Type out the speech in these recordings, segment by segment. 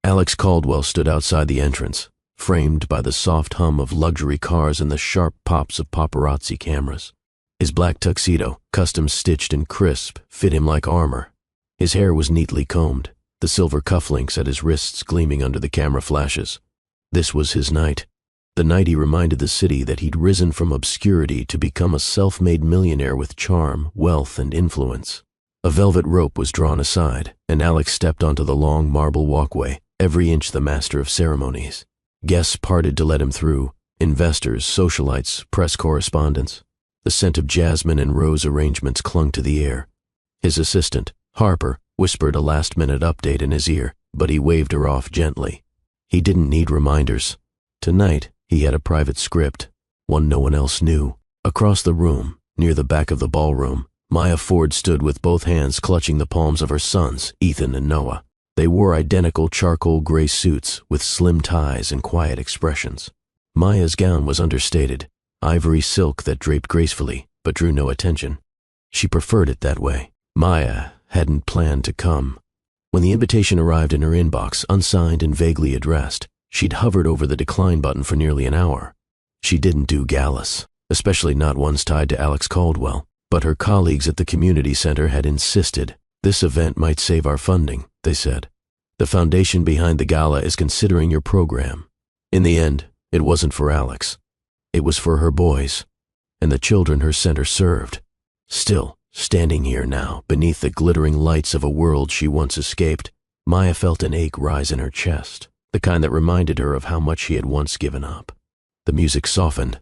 Alex Caldwell stood outside the entrance, framed by the soft hum of luxury cars and the sharp pops of paparazzi cameras. His black tuxedo, custom-stitched and crisp, fit him like armor. His hair was neatly combed, the silver cufflinks at his wrists gleaming under the camera flashes. This was his night. The night he reminded the city that he'd risen from obscurity to become a self-made millionaire with charm, wealth, and influence. A velvet rope was drawn aside, and Alex stepped onto the long marble walkway, every inch the master of ceremonies. Guests parted to let him through, investors, socialites, press correspondents. The scent of jasmine and rose arrangements clung to the air. His assistant, Harper, whispered a last-minute update in his ear, but he waved her off gently. He didn't need reminders. Tonight, he had a private script, one no one else knew. Across the room, near the back of the ballroom, Maya Ford stood with both hands clutching the palms of her sons, Ethan and Noah. They wore identical charcoal gray suits with slim ties and quiet expressions. Maya's gown was understated, ivory silk that draped gracefully, but drew no attention. She preferred it that way. Maya hadn't planned to come. When the invitation arrived in her inbox, unsigned and vaguely addressed, she'd hovered over the decline button for nearly an hour. She didn't do galas, especially not ones tied to Alex Caldwell, but her colleagues at the community center had insisted. This event might save our funding, they said. The foundation behind the gala is considering your program. In the end, it wasn't for Alex. It was for her boys, and the children her center served. Still, standing here now, beneath the glittering lights of a world she once escaped, Maya felt an ache rise in her chest, the kind that reminded her of how much she had once given up. The music softened.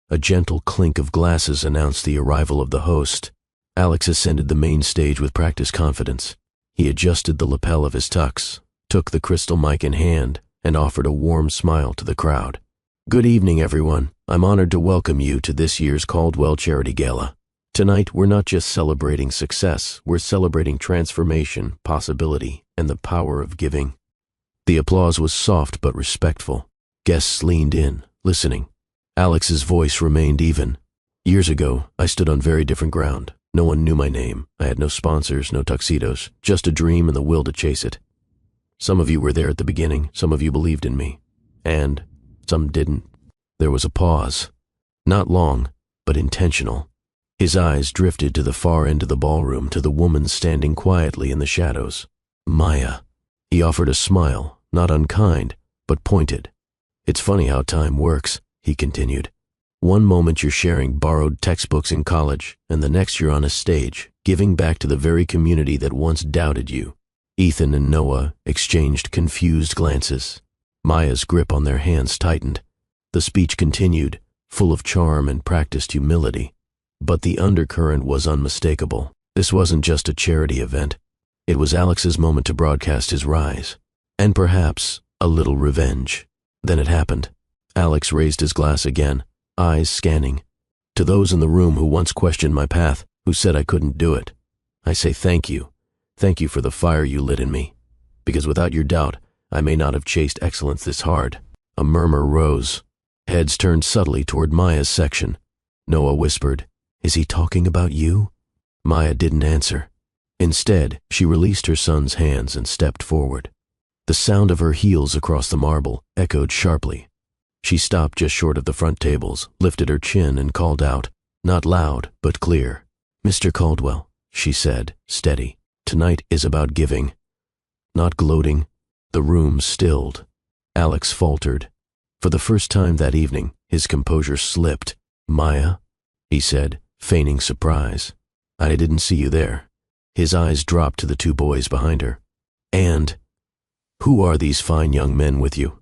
A gentle clink of glasses announced the arrival of the host. Alex ascended the main stage with practiced confidence. He adjusted the lapel of his tux, took the crystal mic in hand, and offered a warm smile to the crowd. Good evening, everyone. I'm honored to welcome you to this year's Caldwell Charity Gala. Tonight, we're not just celebrating success, we're celebrating transformation, possibility, and the power of giving. The applause was soft but respectful. Guests leaned in, listening. Alex's voice remained even. Years ago, I stood on very different ground. No one knew my name. I had no sponsors, no tuxedos, just a dream and the will to chase it. Some of you were there at the beginning, some of you believed in me, and some didn't. There was a pause. Not long, but intentional. His eyes drifted to the far end of the ballroom, to the woman standing quietly in the shadows. Maya. He offered a smile, not unkind, but pointed. It's funny how time works, he continued. One moment you're sharing borrowed textbooks in college, and the next you're on a stage, giving back to the very community that once doubted you. Ethan and Noah exchanged confused glances. Maya's grip on their hands tightened. The speech continued, full of charm and practiced humility. But the undercurrent was unmistakable. This wasn't just a charity event. It was Alex's moment to broadcast his rise. And perhaps a little revenge. Then it happened. Alex raised his glass again, eyes scanning. To those in the room who once questioned my path, who said I couldn't do it, I say thank you. Thank you for the fire you lit in me. Because without your doubt, I may not have chased excellence this hard. A murmur rose. Heads turned subtly toward Maya's section. Noah whispered, "Is he talking about you?" Maya didn't answer. Instead, she released her son's hands and stepped forward. The sound of her heels across the marble echoed sharply. She stopped just short of the front tables, lifted her chin and called out, not loud, but clear. "Mr. Caldwell," she said, steady, "tonight is about giving." Not gloating. The room stilled. Alex faltered. For the first time that evening, his composure slipped. "Maya?" he said, feigning surprise. "I didn't see you there." His eyes dropped to the two boys behind her. "And who are these fine young men with you?"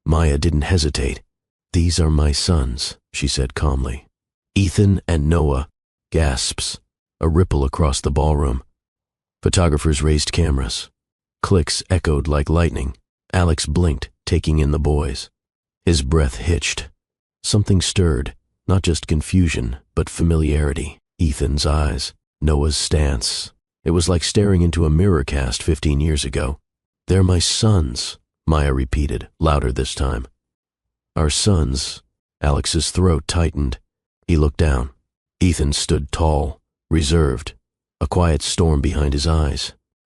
Maya didn't hesitate. "These are my sons," she said calmly. "Ethan and Noah." Gasps. A ripple across the ballroom. Photographers raised cameras. Clicks echoed like lightning. Alex blinked, taking in the boys. His breath hitched. Something stirred, not just confusion, but familiarity. Ethan's eyes, Noah's stance. It was like staring into a mirror cast 15 years ago. "They're my sons," Maya repeated, louder this time. "Our sons." Alex's throat tightened. He looked down. Ethan stood tall, reserved, a quiet storm behind his eyes.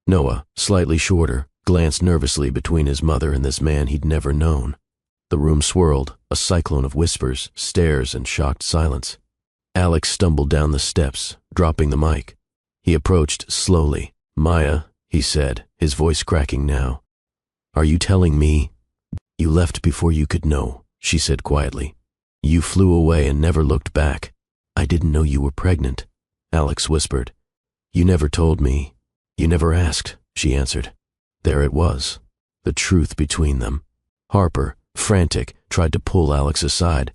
Noah, slightly shorter, glanced nervously between his mother and this man he'd never known. The room swirled, a cyclone of whispers, stares, and shocked silence. Alex stumbled down the steps, dropping the mic. He approached slowly. "Maya," he said, his voice cracking now. "Are you telling me?" "You left before you could know," she said quietly. "You flew away and never looked back." "I didn't know you were pregnant," Alex whispered. "You never told me. You never asked," she answered. There it was, the truth between them. Harper, frantic, tried to pull Alex aside.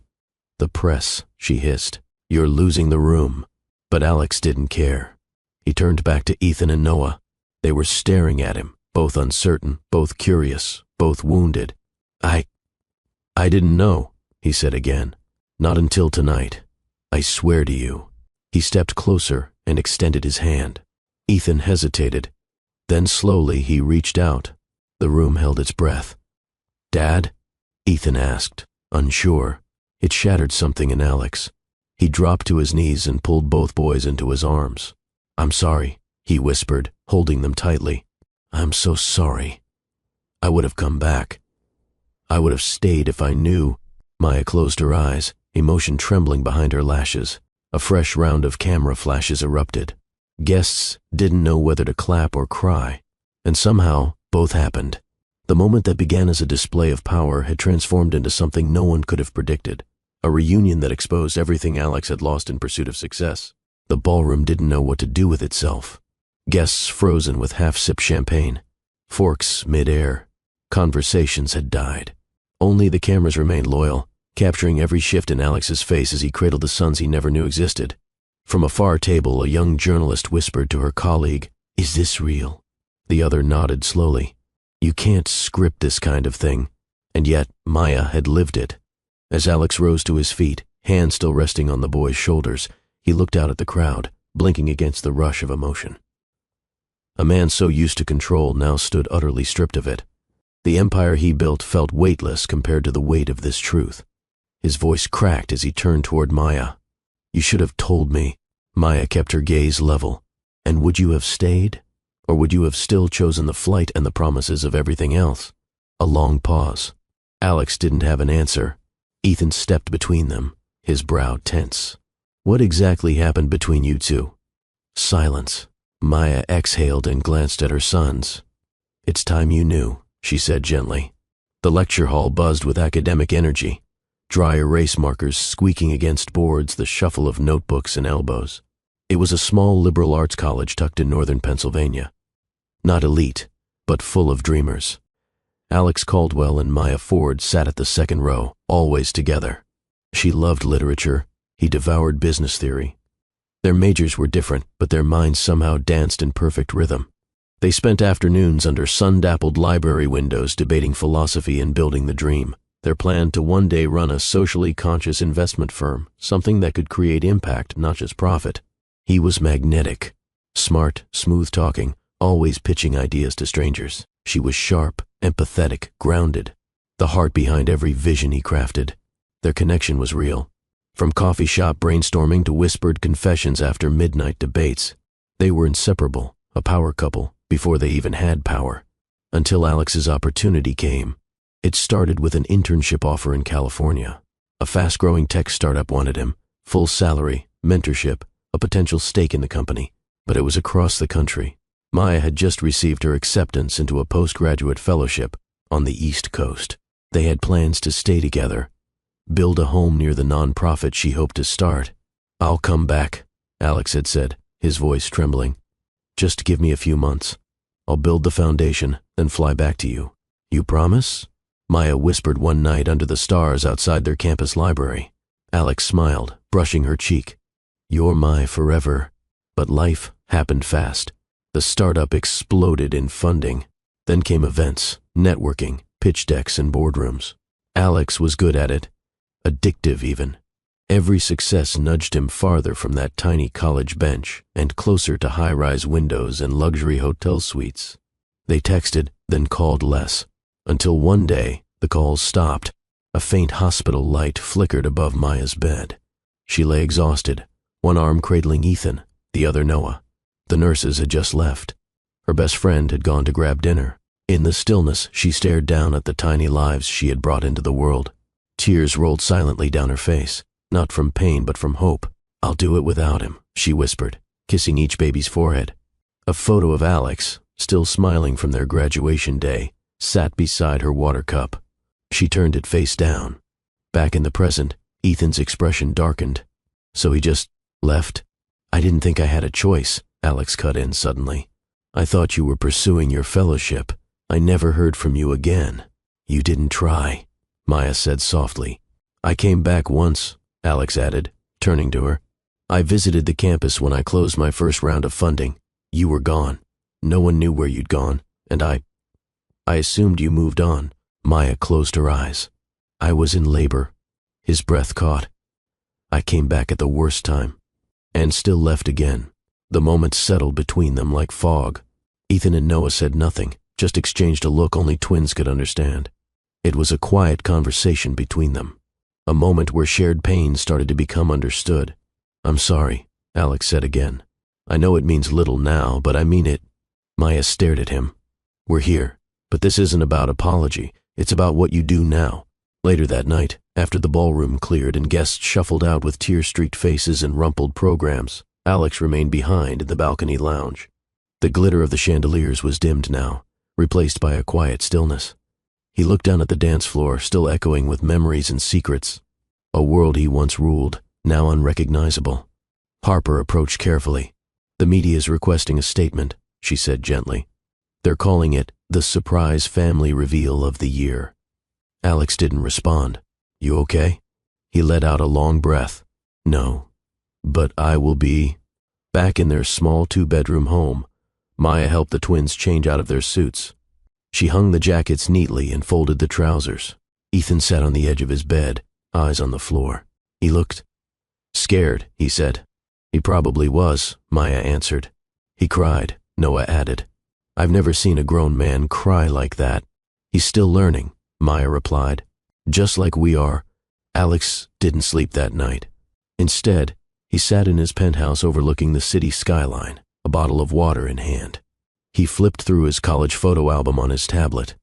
"The press," she hissed. "You're losing the room." But Alex didn't care. He turned back to Ethan and Noah. They were staring at him, both uncertain, both curious, both wounded. I didn't know," he said again. "Not until tonight. I swear to you." He stepped closer and extended his hand. Ethan hesitated. Then slowly he reached out. The room held its breath. "Dad?" Ethan asked, unsure. It shattered something in Alex. He dropped to his knees and pulled both boys into his arms. "I'm sorry," he whispered, holding them tightly. "I'm so sorry. I would have come back. I would have stayed if I knew." Maya closed her eyes, emotion trembling behind her lashes. A fresh round of camera flashes erupted. Guests didn't know whether to clap or cry, and somehow both happened. The moment that began as a display of power had transformed into something no one could have predicted, a reunion that exposed everything Alex had lost in pursuit of success. The ballroom didn't know what to do with itself. Guests frozen with half-sipped champagne, forks mid-air. Conversations had died. Only the cameras remained loyal, capturing every shift in Alex's face as he cradled the sons he never knew existed. From a far table, a young journalist whispered to her colleague, "Is this real?" The other nodded slowly. You can't script this kind of thing. And yet, Maya had lived it. As Alex rose to his feet, hands still resting on the boy's shoulders, he looked out at the crowd, blinking against the rush of emotion. A man so used to control now stood utterly stripped of it. The empire he built felt weightless compared to the weight of this truth. His voice cracked as he turned toward Maya. "You should have told me." Maya kept her gaze level. "And would you have stayed? Or would you have still chosen the flight and the promises of everything else?" A long pause. Alex didn't have an answer. Ethan stepped between them, his brow tense. "What exactly happened between you two?" Silence. Maya exhaled and glanced at her sons. "It's time you knew," she said gently. The lecture hall buzzed with academic energy. Dry erase markers squeaking against boards, the shuffle of notebooks and elbows. It was a small liberal arts college tucked in northern Pennsylvania. Not elite, but full of dreamers. Alex Caldwell and Maya Ford sat at the second row, always together. She loved literature. He devoured business theory. Their majors were different, but their minds somehow danced in perfect rhythm. They spent afternoons under sun-dappled library windows debating philosophy and building the dream. Their plan to one day run a socially conscious investment firm, something that could create impact, not just profit. He was magnetic. Smart, smooth-talking, always pitching ideas to strangers. She was sharp, empathetic, grounded. The heart behind every vision he crafted. Their connection was real. From coffee shop brainstorming to whispered confessions after midnight debates. They were inseparable, a power couple, before they even had power. Until Alex's opportunity came. It started with an internship offer in California. A fast-growing tech startup wanted him, full salary, mentorship, a potential stake in the company. But it was across the country. Maya had just received her acceptance into a postgraduate fellowship on the East Coast. They had plans to stay together, build a home near the nonprofit she hoped to start. "I'll come back," Alex had said, his voice trembling. "Just give me a few months. I'll build the foundation, then fly back to you. You promise?" Maya whispered one night under the stars outside their campus library. Alex smiled, brushing her cheek. "You're my forever." But life happened fast. The startup exploded in funding. Then came events, networking, pitch decks, and boardrooms. Alex was good at it. Addictive even. Every success nudged him farther from that tiny college bench and closer to high-rise windows and luxury hotel suites. They texted, then called less, until one day the calls stopped. A faint hospital light flickered above Maya's bed. She lay exhausted, one arm cradling Ethan, the other Noah. The nurses had just left. Her best friend had gone to grab dinner. In the stillness, she stared down at the tiny lives she had brought into the world. Tears rolled silently down her face, not from pain but from hope. "I'll do it without him," she whispered, kissing each baby's forehead. A photo of Alex, still smiling from their graduation day, sat beside her water cup. She turned it face down. Back in the present, Ethan's expression darkened. "So he just left?" "I didn't think I had a choice," Alex cut in suddenly. "I thought you were pursuing your fellowship. I never heard from you again." "You didn't try," Maya said softly. "I came back once," Alex added, turning to her. "I visited the campus when I closed my first round of funding. You were gone. No one knew where you'd gone, and I assumed you moved on." Maya closed her eyes. "I was in labor." His breath caught. "I came back at the worst time, and still left again." The moments settled between them like fog. Ethan and Noah said nothing, just exchanged a look only twins could understand. It was a quiet conversation between them, a moment where shared pain started to become understood. "I'm sorry," Alex said again. "I know it means little now, but I mean it." Maya stared at him. "We're here, but this isn't about apology. It's about what you do now." Later that night, after the ballroom cleared and guests shuffled out with tear-streaked faces and rumpled programs, Alex remained behind in the balcony lounge. The glitter of the chandeliers was dimmed now, replaced by a quiet stillness. He looked down at the dance floor, still echoing with memories and secrets. A world he once ruled, now unrecognizable. Harper approached carefully. "The media is requesting a statement," she said gently. "They're calling it the surprise family reveal of the year." Alex didn't respond. "You okay?" He let out a long breath. "No, but I will be." Back in their small two-bedroom home, Maya helped the twins change out of their suits. She hung the jackets neatly and folded the trousers. Ethan sat on the edge of his bed, eyes on the floor. He looked scared, he said. "He probably was," Maya answered. "He cried," Noah added. "I've never seen a grown man cry like that." "He's still learning," Maya replied. "Just like we are." Alex didn't sleep that night. Instead, he sat in his penthouse overlooking the city skyline, a bottle of water in hand. He flipped through his college photo album on his tablet.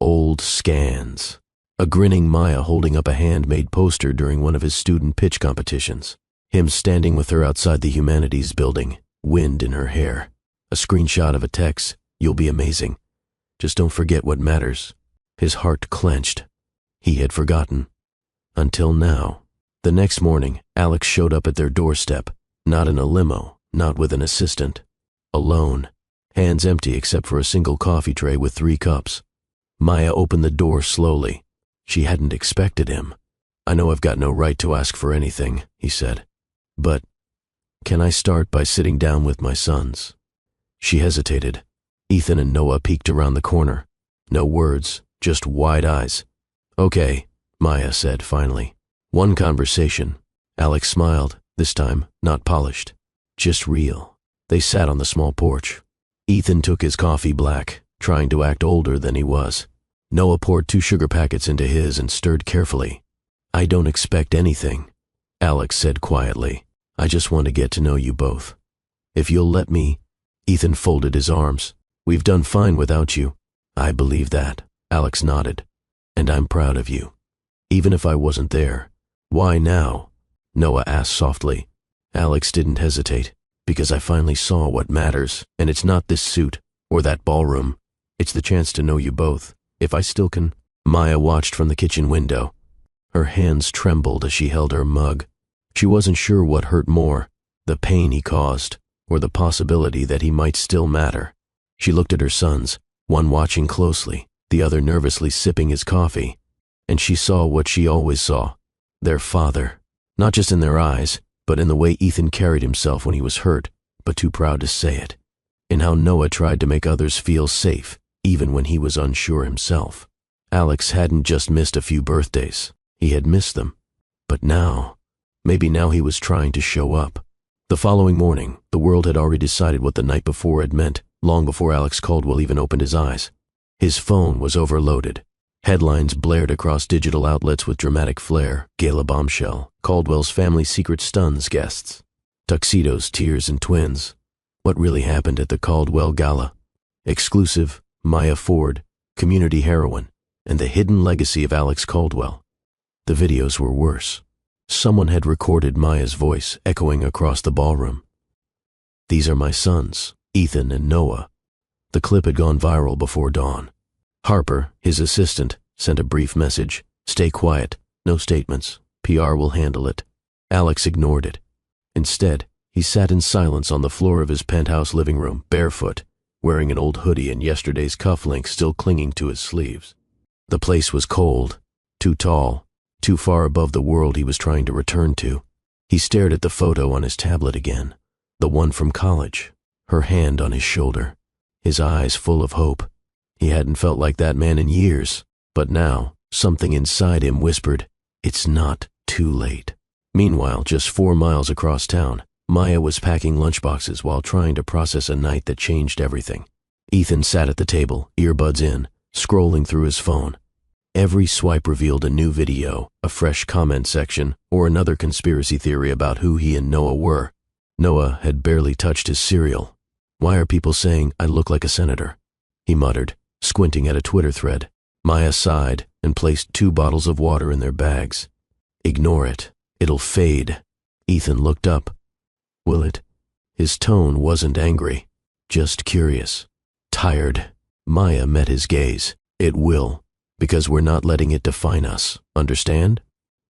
Old scans. A grinning Maya holding up a handmade poster during one of his student pitch competitions. Him standing with her outside the humanities building, wind in her hair. A screenshot of a text, "You'll be amazing. Just don't forget what matters." His heart clenched. He had forgotten. Until now. The next morning, Alex showed up at their doorstep, not in a limo, not with an assistant. Alone. Hands empty except for a single coffee tray with 3 cups. Maya opened the door slowly. She hadn't expected him. "I know I've got no right to ask for anything," he said. "But can I start by sitting down with my sons?" She hesitated. Ethan and Noah peeked around the corner. No words, just wide eyes. "Okay," Maya said finally. "One conversation." Alex smiled, this time not polished. Just real. They sat on the small porch. Ethan took his coffee black, trying to act older than he was. Noah poured 2 sugar packets into his and stirred carefully. "I don't expect anything," Alex said quietly. "I just want to get to know you both. If you'll let me." Ethan folded his arms. "We've done fine without you." "I believe that," Alex nodded. "And I'm proud of you. Even if I wasn't there." "Why now?" Noah asked softly. Alex didn't hesitate. "Because I finally saw what matters, and it's not this suit, or that ballroom. It's the chance to know you both, if I still can." Maya watched from the kitchen window. Her hands trembled as she held her mug. She wasn't sure what hurt more, the pain he caused, or the possibility that he might still matter. She looked at her sons, one watching closely, the other nervously sipping his coffee, and she saw what she always saw, their father, not just in their eyes, but in the way Ethan carried himself when he was hurt, but too proud to say it, in how Noah tried to make others feel safe, even when he was unsure himself. Alex hadn't just missed a few birthdays, he had missed them. But now, maybe now he was trying to show up. The following morning, the world had already decided what the night before had meant, long before Alex Caldwell even opened his eyes. His phone was overloaded. Headlines blared across digital outlets with dramatic flair. Gala bombshell. Caldwell's family secret stuns guests. Tuxedos, tears, and twins. What really happened at the Caldwell Gala? Exclusive. Maya Ford, community heroine, and the hidden legacy of Alex Caldwell. The videos were worse. Someone had recorded Maya's voice echoing across the ballroom. "These are my sons, Ethan and Noah." The clip had gone viral before dawn. Harper, his assistant, sent a brief message. "Stay quiet, no statements. PR will handle it." Alex ignored it. Instead, he sat in silence on the floor of his penthouse living room, barefoot, wearing an old hoodie and yesterday's cufflinks still clinging to his sleeves. The place was cold, too tall, too far above the world he was trying to return to. He stared at the photo on his tablet again, the one from college, her hand on his shoulder, his eyes full of hope. He hadn't felt like that man in years, but now, something inside him whispered, "It's not too late." Meanwhile, just 4 miles across town, Maya was packing lunchboxes while trying to process a night that changed everything. Ethan sat at the table, earbuds in, scrolling through his phone. Every swipe revealed a new video, a fresh comment section, or another conspiracy theory about who he and Noah were. Noah had barely touched his cereal. "Why are people saying I look like a senator?" he muttered, squinting at a Twitter thread. Maya sighed and placed 2 bottles of water in their bags. "Ignore it. It'll fade." Ethan looked up. "Will it?" His tone wasn't angry, just curious. Tired. Maya met his gaze. "It will, because we're not letting it define us. Understand?"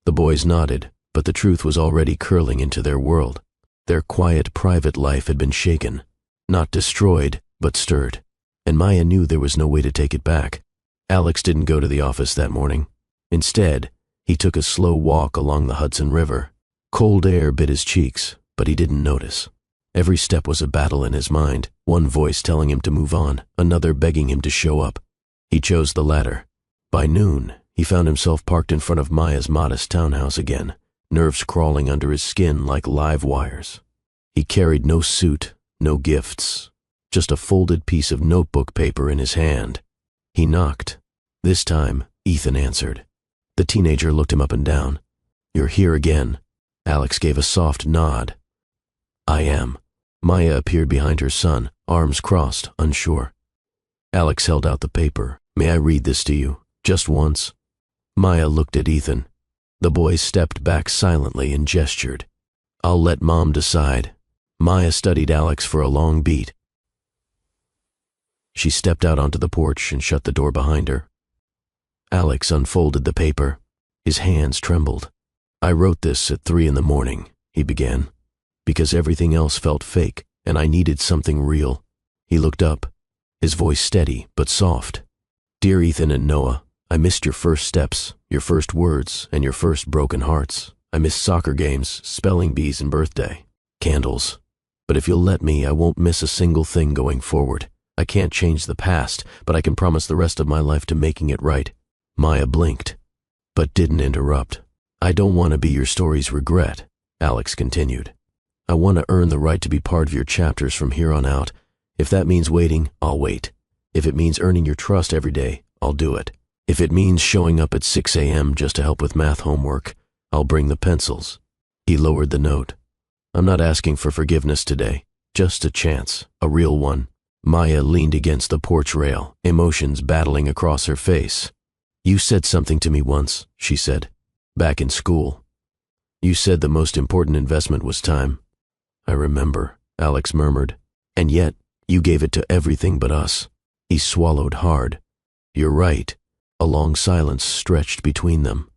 The boys nodded, but the truth was already curling into their world. Their quiet, private life had been shaken. Not destroyed, but stirred. And Maya knew there was no way to take it back. Alex didn't go to the office that morning. Instead, he took a slow walk along the Hudson River. Cold air bit his cheeks, but he didn't notice. Every step was a battle in his mind, one voice telling him to move on, another begging him to show up. He chose the latter. By noon, he found himself parked in front of Maya's modest townhouse again, nerves crawling under his skin like live wires. He carried no suit, no gifts, just a folded piece of notebook paper in his hand. He knocked. This time, Ethan answered. The teenager looked him up and down. "You're here again." Alex gave a soft nod. "I am." Maya appeared behind her son, arms crossed, unsure. Alex held out the paper. "May I read this to you? Just once?" Maya looked at Ethan. The boy stepped back silently and gestured. "I'll let Mom decide." Maya studied Alex for a long beat. She stepped out onto the porch and shut the door behind her. Alex unfolded the paper. His hands trembled. "I wrote this at 3 a.m, he began, "because everything else felt fake, and I needed something real." He looked up, his voice steady but soft. "Dear Ethan and Noah, I missed your first steps, your first words, and your first broken hearts. I missed soccer games, spelling bees, and birthday candles. But if you'll let me, I won't miss a single thing going forward. I can't change the past, but I can promise the rest of my life to making it right." Maya blinked, but didn't interrupt. "I don't want to be your story's regret," Alex continued. "I want to earn the right to be part of your chapters from here on out. If that means waiting, I'll wait. If it means earning your trust every day, I'll do it. If it means showing up at 6 a.m. just to help with math homework, I'll bring the pencils." He lowered the note. "I'm not asking for forgiveness today, just a chance, a real one." Maya leaned against the porch rail, emotions battling across her face. "You said something to me once," she said, "back in school. You said the most important investment was time." "I remember," Alex murmured. "And yet, you gave it to everything but us." He swallowed hard. "You're right." A long silence stretched between them.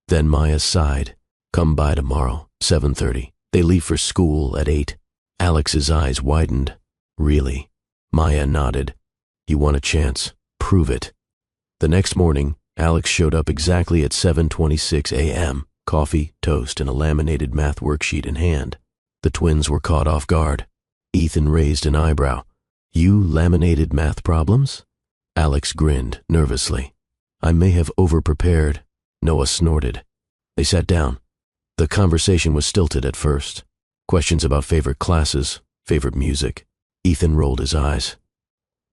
Then Maya sighed. "Come by tomorrow, 7:30. They leave for school at 8. Alex's eyes widened. "Really?" Maya nodded. "You want a chance? Prove it." The next morning, Alex showed up exactly at 7:26 a.m., coffee, toast, and a laminated math worksheet in hand. The twins were caught off guard. Ethan raised an eyebrow. "You laminated math problems?" Alex grinned nervously. "I may have over-prepared." Noah snorted. They sat down. The conversation was stilted at first. Questions about favorite classes, favorite music. Ethan rolled his eyes.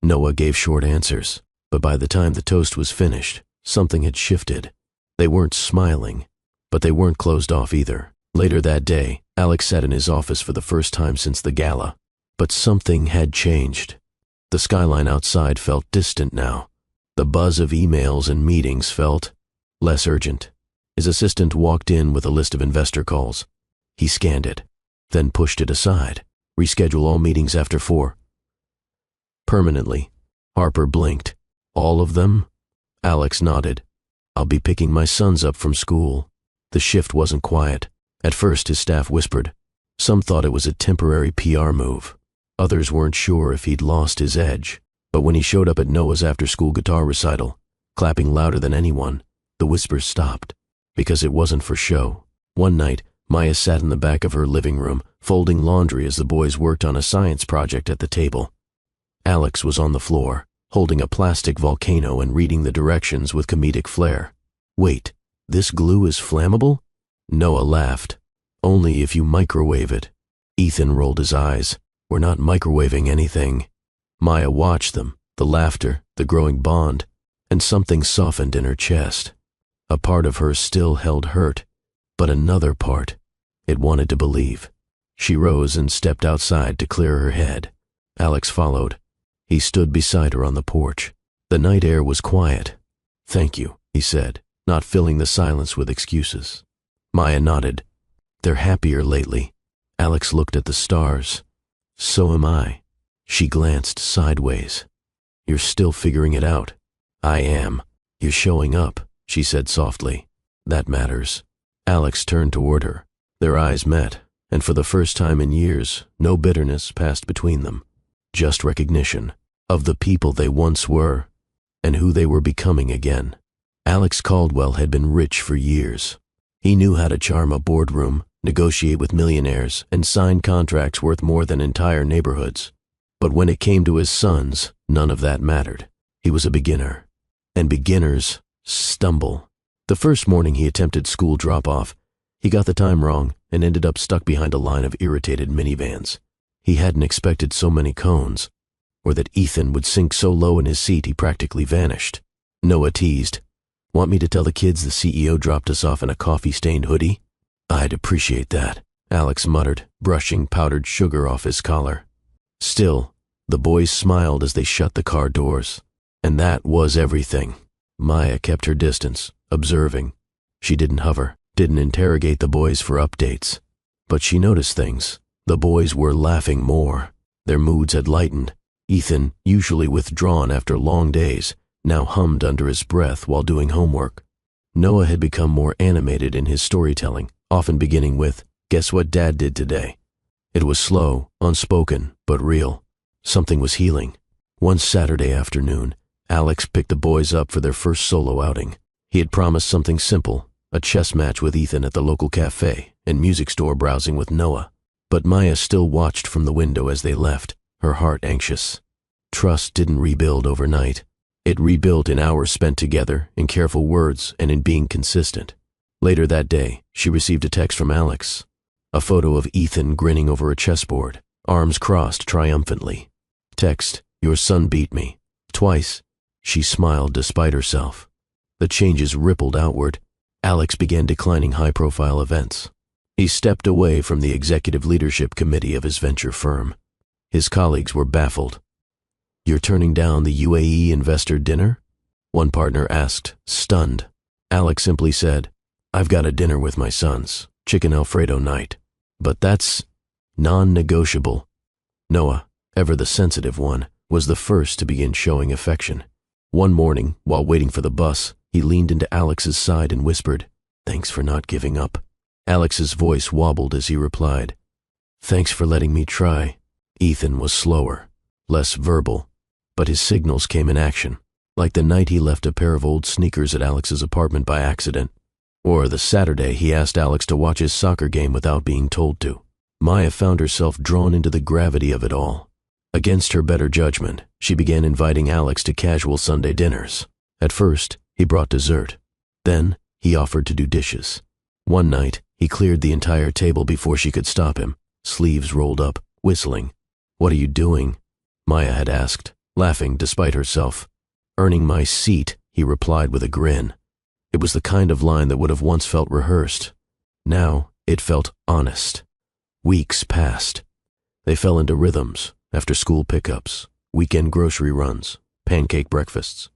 Noah gave short answers, but by the time the toast was finished, something had shifted. They weren't smiling, but they weren't closed off either. Later that day, Alex sat in his office for the first time since the gala. But something had changed. The skyline outside felt distant now. The buzz of emails and meetings felt less urgent. His assistant walked in with a list of investor calls. He scanned it, then pushed it aside. Reschedule all meetings after 4. Permanently. Harper blinked. All of them? Alex nodded. I'll be picking my sons up from school. The shift wasn't quiet. At first, his staff whispered. Some thought it was a temporary PR move. Others weren't sure if he'd lost his edge. But when he showed up at Noah's after-school guitar recital, clapping louder than anyone, the whispers stopped. Because it wasn't for show. One night, Maya sat in the back of her living room, folding laundry as the boys worked on a science project at the table. Alex was on the floor, holding a plastic volcano and reading the directions with comedic flair. Wait, this glue is flammable? Noah laughed. Only if you microwave it. Ethan rolled his eyes. We're not microwaving anything. Maya watched them, the laughter, the growing bond, and something softened in her chest. A part of her still held hurt, but another part, it wanted to believe. She rose and stepped outside to clear her head. Alex followed. He stood beside her on the porch. The night air was quiet. Thank you, he said, not filling the silence with excuses. Maya nodded. They're happier lately. Alex looked at the stars. So am I. She glanced sideways. You're still figuring it out. I am. You're showing up, she said softly. That matters. Alex turned toward her. Their eyes met, and for the first time in years, no bitterness passed between them. Just recognition of the people they once were and who they were becoming again. Alex Caldwell had been rich for years. He knew how to charm a boardroom, negotiate with millionaires, and sign contracts worth more than entire neighborhoods. But when it came to his sons, none of that mattered. He was a beginner. And beginners stumble. The first morning he attempted school drop-off, he got the time wrong and ended up stuck behind a line of irritated minivans. He hadn't expected so many cones, or that Ethan would sink so low in his seat he practically vanished. Noah teased. Want me to tell the kids the CEO dropped us off in a coffee-stained hoodie? I'd appreciate that, Alex muttered, brushing powdered sugar off his collar. Still, the boys smiled as they shut the car doors. And that was everything. Maya kept her distance, observing. She didn't hover, didn't interrogate the boys for updates. But she noticed things. The boys were laughing more. Their moods had lightened. Ethan, usually withdrawn after long days, now hummed under his breath while doing homework. Noah had become more animated in his storytelling, often beginning with, "Guess what Dad did today?" It was slow, unspoken, but real. Something was healing. One Saturday afternoon, Alex picked the boys up for their first solo outing. He had promised something simple, a chess match with Ethan at the local cafe and music store browsing with Noah. But Maya still watched from the window as they left, her heart anxious. Trust didn't rebuild overnight. It rebuilt in hours spent together, in careful words, and in being consistent. Later that day, she received a text from Alex. A photo of Ethan grinning over a chessboard, arms crossed triumphantly. Text, "Your son beat me." Twice. She smiled despite herself. The changes rippled outward. Alex began declining high-profile events. He stepped away from the executive leadership committee of his venture firm. His colleagues were baffled. "You're turning down the UAE investor dinner?" One partner asked, stunned. Alex simply said, "I've got a dinner with my sons, chicken Alfredo night. But that's non-negotiable." Noah, ever the sensitive one, was the first to begin showing affection. One morning, while waiting for the bus, he leaned into Alex's side and whispered, "Thanks for not giving up." Alex's voice wobbled as he replied, "Thanks for letting me try." Ethan was slower, less verbal, but his signals came in action, like the night he left a pair of old sneakers at Alex's apartment by accident, or the Saturday he asked Alex to watch his soccer game without being told to. Maya found herself drawn into the gravity of it all. Against her better judgment, she began inviting Alex to casual Sunday dinners. At first, he brought dessert. Then, he offered to do dishes. One night, he cleared the entire table before she could stop him, sleeves rolled up, whistling. "What are you doing?" Maya had asked, laughing despite herself. "Earning my seat," he replied with a grin. It was the kind of line that would have once felt rehearsed. Now, it felt honest. Weeks passed. They fell into rhythms, after-school pickups, weekend grocery runs, pancake breakfasts.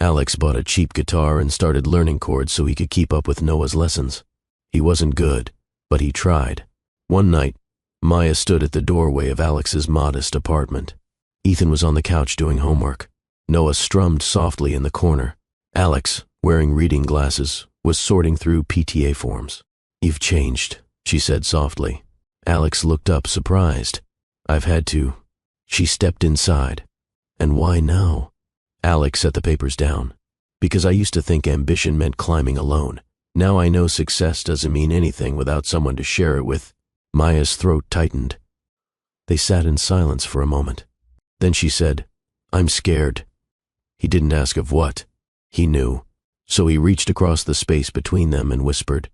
Alex bought a cheap guitar and started learning chords so he could keep up with Noah's lessons. He wasn't good, but he tried. One night, Maya stood at the doorway of Alex's modest apartment. Ethan was on the couch doing homework. Noah strummed softly in the corner. Alex, wearing reading glasses, was sorting through PTA forms. "You've changed," she said softly. Alex looked up, surprised. "I've had to." She stepped inside. "And why now?" Alex set the papers down. "Because I used to think ambition meant climbing alone. Now I know success doesn't mean anything without someone to share it with." Maya's throat tightened. They sat in silence for a moment. Then she said, "I'm scared." He didn't ask of what. He knew. So he reached across the space between them and whispered,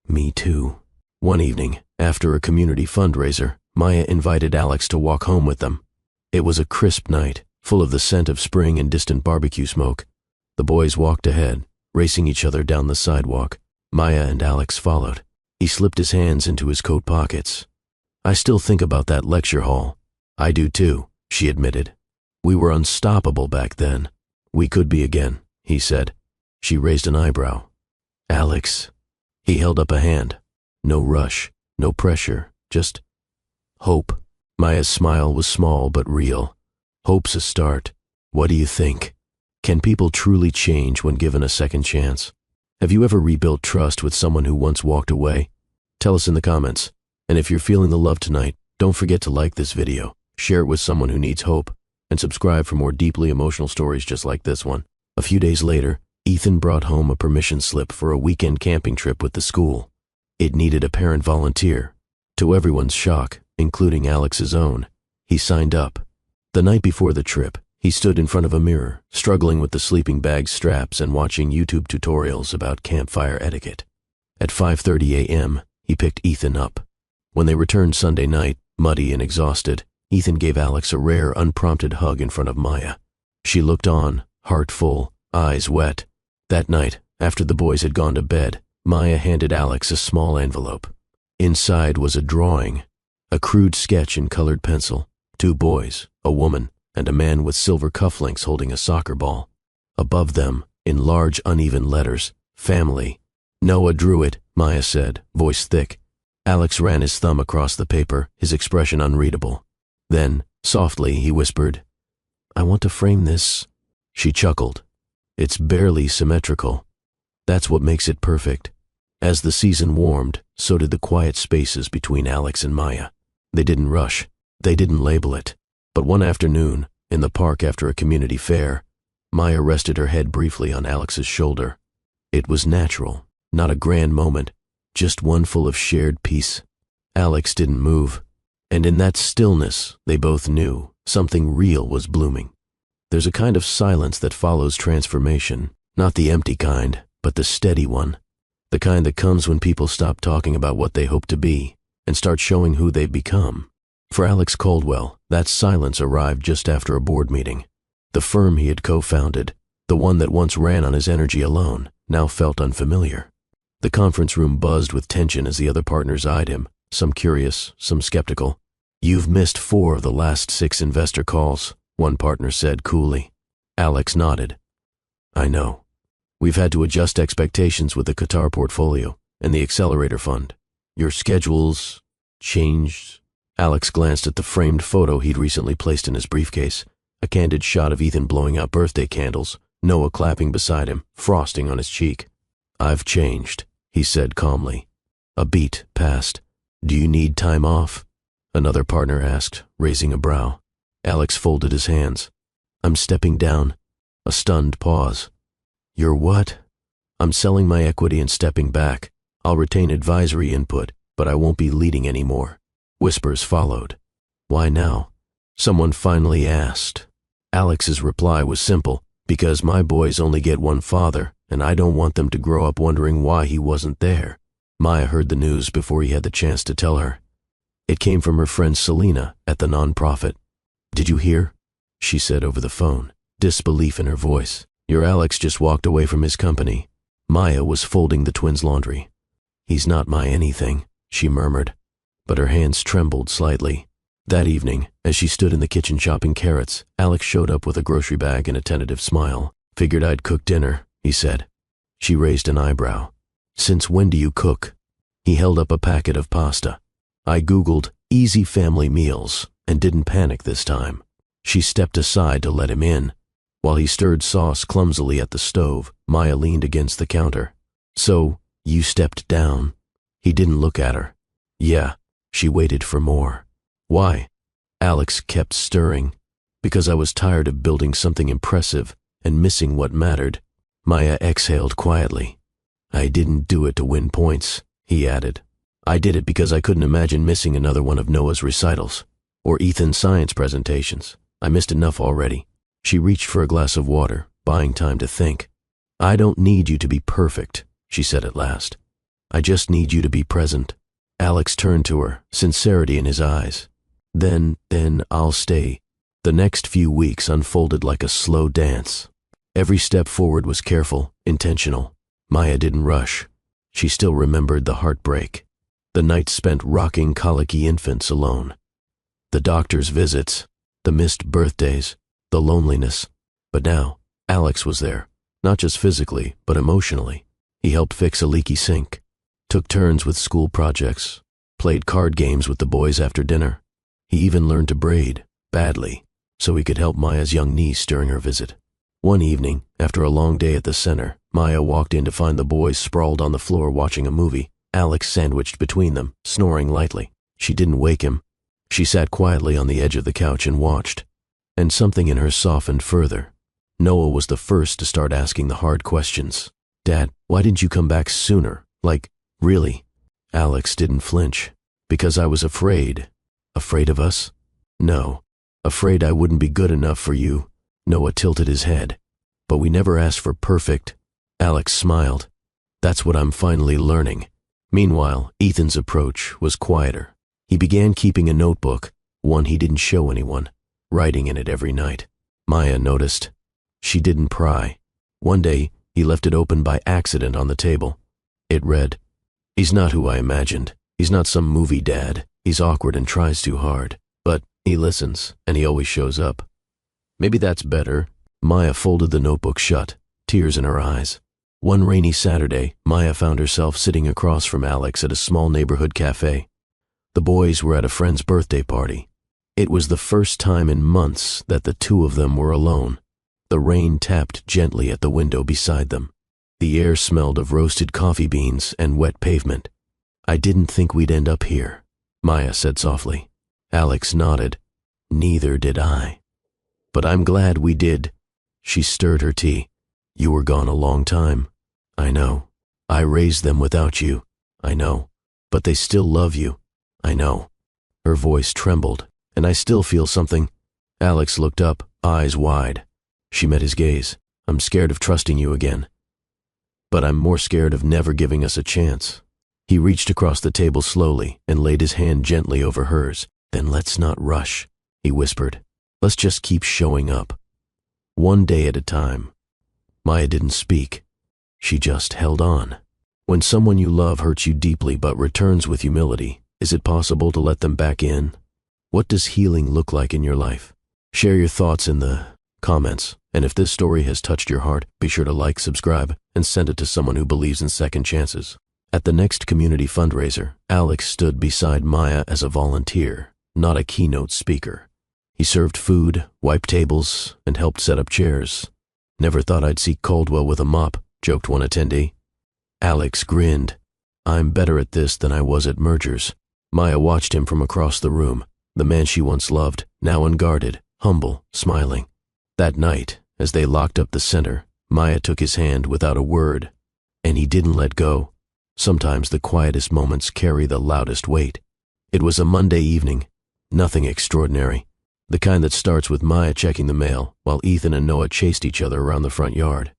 "Me too." One evening, after a community fundraiser, Maya invited Alex to walk home with them. It was a crisp night, full of the scent of spring and distant barbecue smoke. The boys walked ahead, racing each other down the sidewalk. Maya and Alex followed. He slipped his hands into his coat pockets. "I still think about that lecture hall." "I do too," she admitted. "We were unstoppable back then." "We could be again," he said. She raised an eyebrow. "Alex." He held up a hand. No rush, no pressure, just hope. Maya's smile was small but real. "Hope's a start. What do you think? Can people truly change when given a second chance? Have you ever rebuilt trust with someone who once walked away? Tell us in the comments. And if you're feeling the love tonight, don't forget to like this video, share it with someone who needs hope, and subscribe for more deeply emotional stories just like this one. A few days later, Ethan brought home a permission slip for a weekend camping trip with the school. It needed a parent volunteer. To everyone's shock, including Alex's own, he signed up. The night before the trip, he stood in front of a mirror, struggling with the sleeping bag straps and watching YouTube tutorials about campfire etiquette. At 5:30 a.m., he picked Ethan up. When they returned Sunday night, muddy and exhausted, Ethan gave Alex a rare, unprompted hug in front of Maya. She looked on, heart full, eyes wet. That night, after the boys had gone to bed, Maya handed Alex a small envelope. Inside was a drawing, a crude sketch in colored pencil, 2 boys, a woman, and a man with silver cufflinks holding a soccer ball. Above them, in large uneven letters, "Family." "Noah drew it," Maya said, voice thick. Alex ran his thumb across the paper, his expression unreadable. Then, softly, he whispered, "I want to frame this." She chuckled. "It's barely symmetrical. That's what makes it perfect." As the season warmed, so did the quiet spaces between Alex and Maya. They didn't rush. They didn't label it. But one afternoon, in the park after a community fair, Maya rested her head briefly on Alex's shoulder. It was natural, not a grand moment, just one full of shared peace. Alex didn't move, and in that stillness, they both knew something real was blooming. There's a kind of silence that follows transformation, not the empty kind, but the steady one. The kind that comes when people stop talking about what they hope to be and start showing who they've become. For Alex Caldwell, that silence arrived just after a board meeting. The firm he had co-founded, the one that once ran on his energy alone, now felt unfamiliar. The conference room buzzed with tension as the other partners eyed him, some curious, some skeptical. "You've missed 4 of the last 6 investor calls," one partner said coolly. Alex nodded. "I know. We've had to adjust expectations with the Qatar portfolio and the accelerator fund. Your schedules changed." Alex glanced at the framed photo he'd recently placed in his briefcase, a candid shot of Ethan blowing out birthday candles, Noah clapping beside him, frosting on his cheek. "I've changed," he said calmly. A beat passed. "Do you need time off?" another partner asked, raising a brow. Alex folded his hands. "I'm stepping down." A stunned pause. "You're what?" "I'm selling my equity and stepping back. I'll retain advisory input, but I won't be leading anymore." Whispers followed. "Why now?" someone finally asked. Alex's reply was simple, "Because my boys only get one father, and I don't want them to grow up wondering why he wasn't there." Maya heard the news before he had the chance to tell her. It came from her friend Selena at the nonprofit. "Did you hear?" she said over the phone, disbelief in her voice. "Your Alex just walked away from his company." Maya was folding the twins' laundry. "He's not my anything," she murmured, but her hands trembled slightly. That evening, as she stood in the kitchen chopping carrots, Alex showed up with a grocery bag and a tentative smile. Figured I'd cook dinner, he said. She raised an eyebrow. Since when do you cook? He held up a packet of pasta. I Googled easy family meals and didn't panic this time. She stepped aside to let him in. While he stirred sauce clumsily at the stove, Maya leaned against the counter. So, you stepped down? He didn't look at her. Yeah. She waited for more. Why? Alex kept stirring. Because I was tired of building something impressive and missing what mattered. Maya exhaled quietly. I didn't do it to win points, he added. I did it because I couldn't imagine missing another one of Noah's recitals. Or Ethan's science presentations. I missed enough already. She reached for a glass of water, buying time to think. I don't need you to be perfect, she said at last. I just need you to be present. Alex turned to her, sincerity in his eyes. Then I'll stay. The next few weeks unfolded like a slow dance. Every step forward was careful, intentional. Maya didn't rush. She still remembered the heartbreak. The nights spent rocking colicky infants alone. The doctor's visits, the missed birthdays, the loneliness. But now, Alex was there, not just physically, but emotionally. He helped fix a leaky sink, took turns with school projects, played card games with the boys after dinner. He even learned to braid, badly, so he could help Maya's young niece during her visit. One evening, after a long day at the center, Maya walked in to find the boys sprawled on the floor watching a movie, Alex sandwiched between them, snoring lightly. She didn't wake him. She sat quietly on the edge of the couch and watched, and something in her softened further. Noah was the first to start asking the hard questions. Dad, why didn't you come back sooner? Like, really? Alex didn't flinch. Because I was afraid. Afraid of us? No. Afraid I wouldn't be good enough for you. Noah tilted his head. But we never asked for perfect. Alex smiled. That's what I'm finally learning. Meanwhile, Ethan's approach was quieter. He began keeping a notebook, one he didn't show anyone, writing in it every night. Maya noticed. She didn't pry. One day, he left it open by accident on the table. It read, He's not who I imagined. He's not some movie dad. He's awkward and tries too hard. But he listens, and he always shows up. Maybe that's better. Maya folded the notebook shut, tears in her eyes. One rainy Saturday, Maya found herself sitting across from Alex at a small neighborhood cafe. The boys were at a friend's birthday party. It was the first time in months that the two of them were alone. The rain tapped gently at the window beside them. The air smelled of roasted coffee beans and wet pavement. I didn't think we'd end up here, Maya said softly. Alex nodded. Neither did I. But I'm glad we did. She stirred her tea. You were gone a long time. I know. I raised them without you. I know. But they still love you. I know. Her voice trembled, and I still feel something. Alex looked up, eyes wide. She met his gaze. I'm scared of trusting you again. But I'm more scared of never giving us a chance. He reached across the table slowly and laid his hand gently over hers. Then let's not rush, he whispered. Let's just keep showing up. One day at a time. Maya didn't speak. She just held on. When someone you love hurts you deeply but returns with humility, is it possible to let them back in? What does healing look like in your life? Share your thoughts in the comments, and if this story has touched your heart, be sure to like, subscribe, and send it to someone who believes in second chances. At the next community fundraiser, Alex stood beside Maya as a volunteer, not a keynote speaker. He served food, wiped tables, and helped set up chairs. Never thought I'd see Caldwell with a mop, joked one attendee. Alex grinned. I'm better at this than I was at mergers. Maya watched him from across the room, the man she once loved, now unguarded, humble, smiling. That night, as they locked up the center, Maya took his hand without a word, and he didn't let go. Sometimes the quietest moments carry the loudest weight. It was a Monday evening, nothing extraordinary, the kind that starts with Maya checking the mail while Ethan and Noah chased each other around the front yard.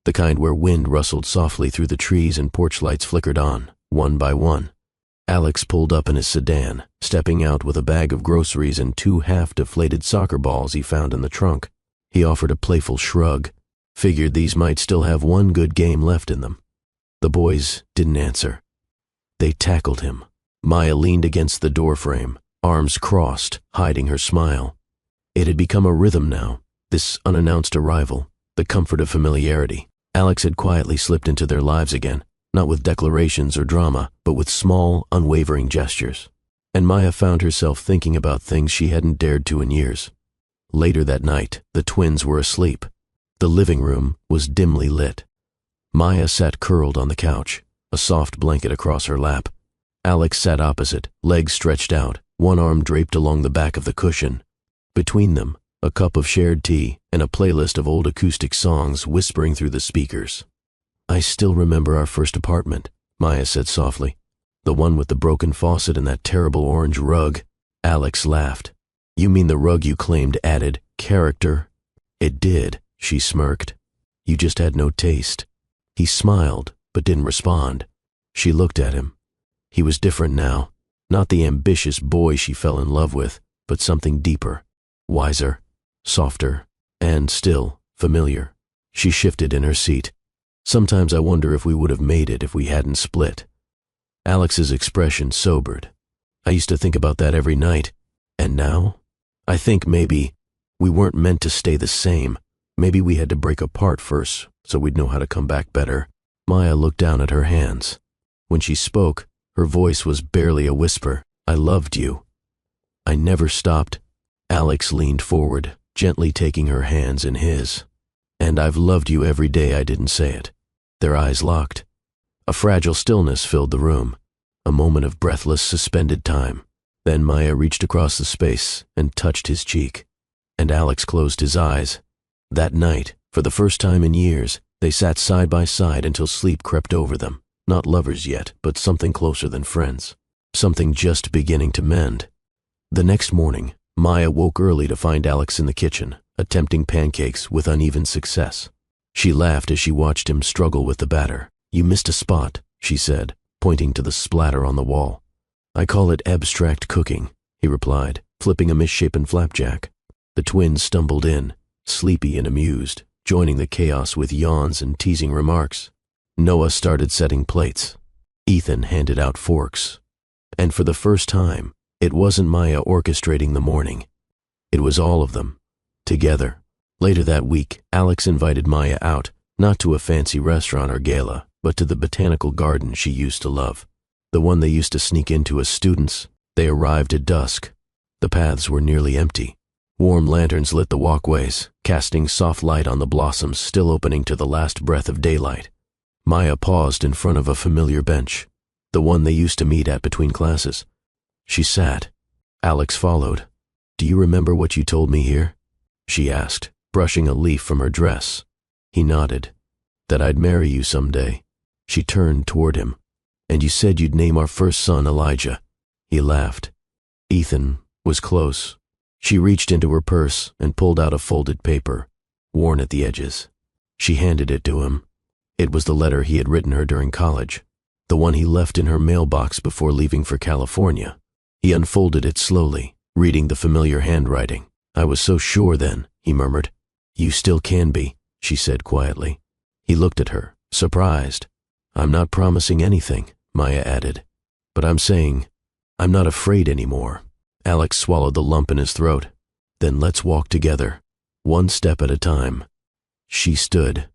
The kind where wind rustled softly through the trees and porch lights flickered on, one by one. Alex pulled up in his sedan, stepping out with a bag of groceries and 2 half-deflated soccer balls he found in the trunk. He offered a playful shrug, figured these might still have one good game left in them. The boys didn't answer. They tackled him. Maya leaned against the doorframe, arms crossed, hiding her smile. It had become a rhythm now, this unannounced arrival, the comfort of familiarity. Alex had quietly slipped into their lives again, not with declarations or drama, but with small, unwavering gestures. And Maya found herself thinking about things she hadn't dared to in years. Later that night, the twins were asleep. The living room was dimly lit. Maya sat curled on the couch, a soft blanket across her lap. Alex sat opposite, legs stretched out, one arm draped along the back of the cushion. Between them, a cup of shared tea and a playlist of old acoustic songs whispering through the speakers. "I still remember our first apartment," Maya said softly. "The one with the broken faucet and that terrible orange rug." Alex laughed. "You mean the rug you claimed added character?" "It did," she smirked. "You just had no taste." He smiled, but didn't respond. She looked at him. He was different now. Not the ambitious boy she fell in love with, but something deeper, wiser, softer, and still familiar. She shifted in her seat. "Sometimes I wonder if we would have made it if we hadn't split." Alex's expression sobered. "I used to think about that every night. And now? I think maybe we weren't meant to stay the same. Maybe we had to break apart first so we'd know how to come back better." Maya looked down at her hands. When she spoke, her voice was barely a whisper. "I loved you. I never stopped." Alex leaned forward, gently taking her hands in his. "And I've loved you every day I didn't say it." Their eyes locked. A fragile stillness filled the room, a moment of breathless, suspended time. Then Maya reached across the space and touched his cheek, and Alex closed his eyes. That night, for the first time in years, they sat side by side until sleep crept over them. Not lovers yet, but something closer than friends. Something just beginning to mend. The next morning, Maya woke early to find Alex in the kitchen, attempting pancakes with uneven success. She laughed as she watched him struggle with the batter. "You missed a spot," she said, pointing to the splatter on the wall. "I call it abstract cooking," he replied, flipping a misshapen flapjack. The twins stumbled in, sleepy and amused, joining the chaos with yawns and teasing remarks. Noah started setting plates. Ethan handed out forks. And for the first time, it wasn't Maya orchestrating the morning. It was all of them, together. Later that week, Alex invited Maya out, not to a fancy restaurant or gala, but to the botanical garden she used to love. The one they used to sneak into as students. They arrived at dusk. The paths were nearly empty. Warm lanterns lit the walkways, casting soft light on the blossoms still opening to the last breath of daylight. Maya paused in front of a familiar bench, the one they used to meet at between classes. She sat. Alex followed. "Do you remember what you told me here?" she asked, brushing a leaf from her dress. He nodded. "That I'd marry you someday." She turned toward him. "And you said you'd name our first son Elijah." He laughed. Ethan was close. She reached into her purse and pulled out a folded paper, worn at the edges. She handed it to him. It was the letter he had written her during college, the one he left in her mailbox before leaving for California. He unfolded it slowly, reading the familiar handwriting. "I was so sure then," he murmured. "You still can be," she said quietly. He looked at her, surprised. "I'm not promising anything," Maya added. "But I'm saying I'm not afraid anymore." Alex swallowed the lump in his throat. "Then let's walk together, one step at a time." She stood.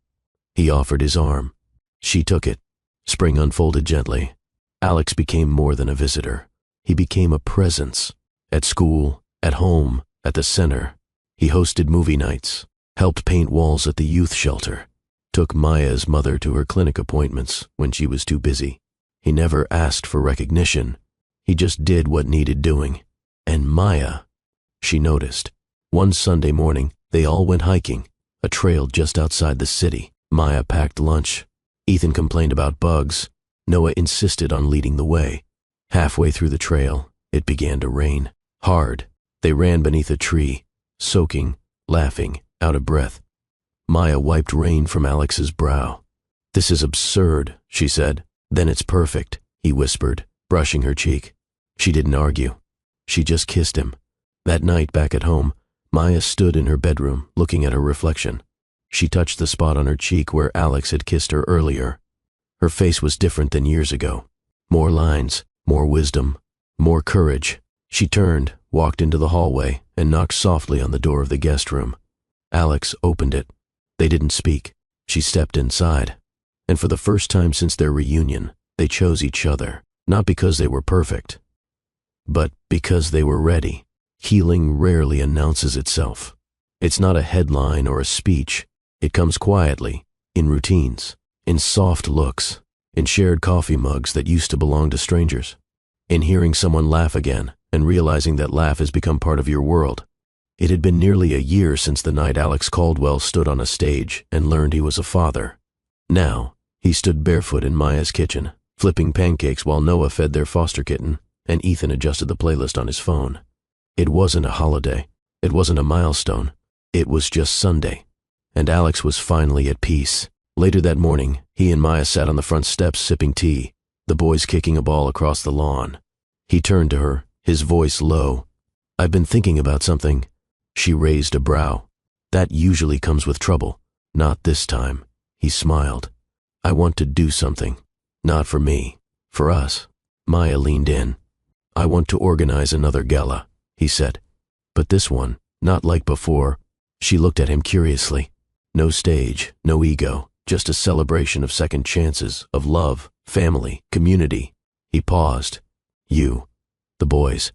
He offered his arm. She took it. Spring unfolded gently. Alex became more than a visitor. He became a presence. At school, at home, at the center. He hosted movie nights, helped paint walls at the youth shelter, took Maya's mother to her clinic appointments when she was too busy. He never asked for recognition. He just did what needed doing. And Maya, she noticed. One Sunday morning, they all went hiking, a trail just outside the city. Maya packed lunch. Ethan complained about bugs. Noah insisted on leading the way. Halfway through the trail, it began to rain. Hard. They ran beneath a tree, soaking, laughing, out of breath. Maya wiped rain from Alex's brow. "This is absurd," she said. "Then it's perfect," he whispered, brushing her cheek. She didn't argue. She just kissed him. That night back at home, Maya stood in her bedroom, looking at her reflection. She touched the spot on her cheek where Alex had kissed her earlier. Her face was different than years ago. More lines, more wisdom, more courage. She turned, walked into the hallway, and knocked softly on the door of the guest room. Alex opened it. They didn't speak. She stepped inside. And for the first time since their reunion, they chose each other, not because they were perfect, but because they were ready. Healing rarely announces itself. It's not a headline or a speech. It comes quietly, in routines, in soft looks, in shared coffee mugs that used to belong to strangers, in hearing someone laugh again and realizing that laugh has become part of your world. It had been nearly a year since the night Alex Caldwell stood on a stage and learned he was a father. Now, he stood barefoot in Maya's kitchen, flipping pancakes while Noah fed their foster kitten and Ethan adjusted the playlist on his phone. It wasn't a holiday. It wasn't a milestone. It was just Sunday. And Alex was finally at peace. Later that morning, he and Maya sat on the front steps sipping tea, the boys kicking a ball across the lawn. He turned to her, his voice low. "I've been thinking about something." She raised a brow. "That usually comes with trouble. Not this time." He smiled. "I want to do something. Not for me. For us." Maya leaned in. "I want to organize another gala," he said. "But this one, not like before." She looked at him curiously. No stage, no ego, just a celebration of second chances, of love, family, community. He paused. "You, the boys,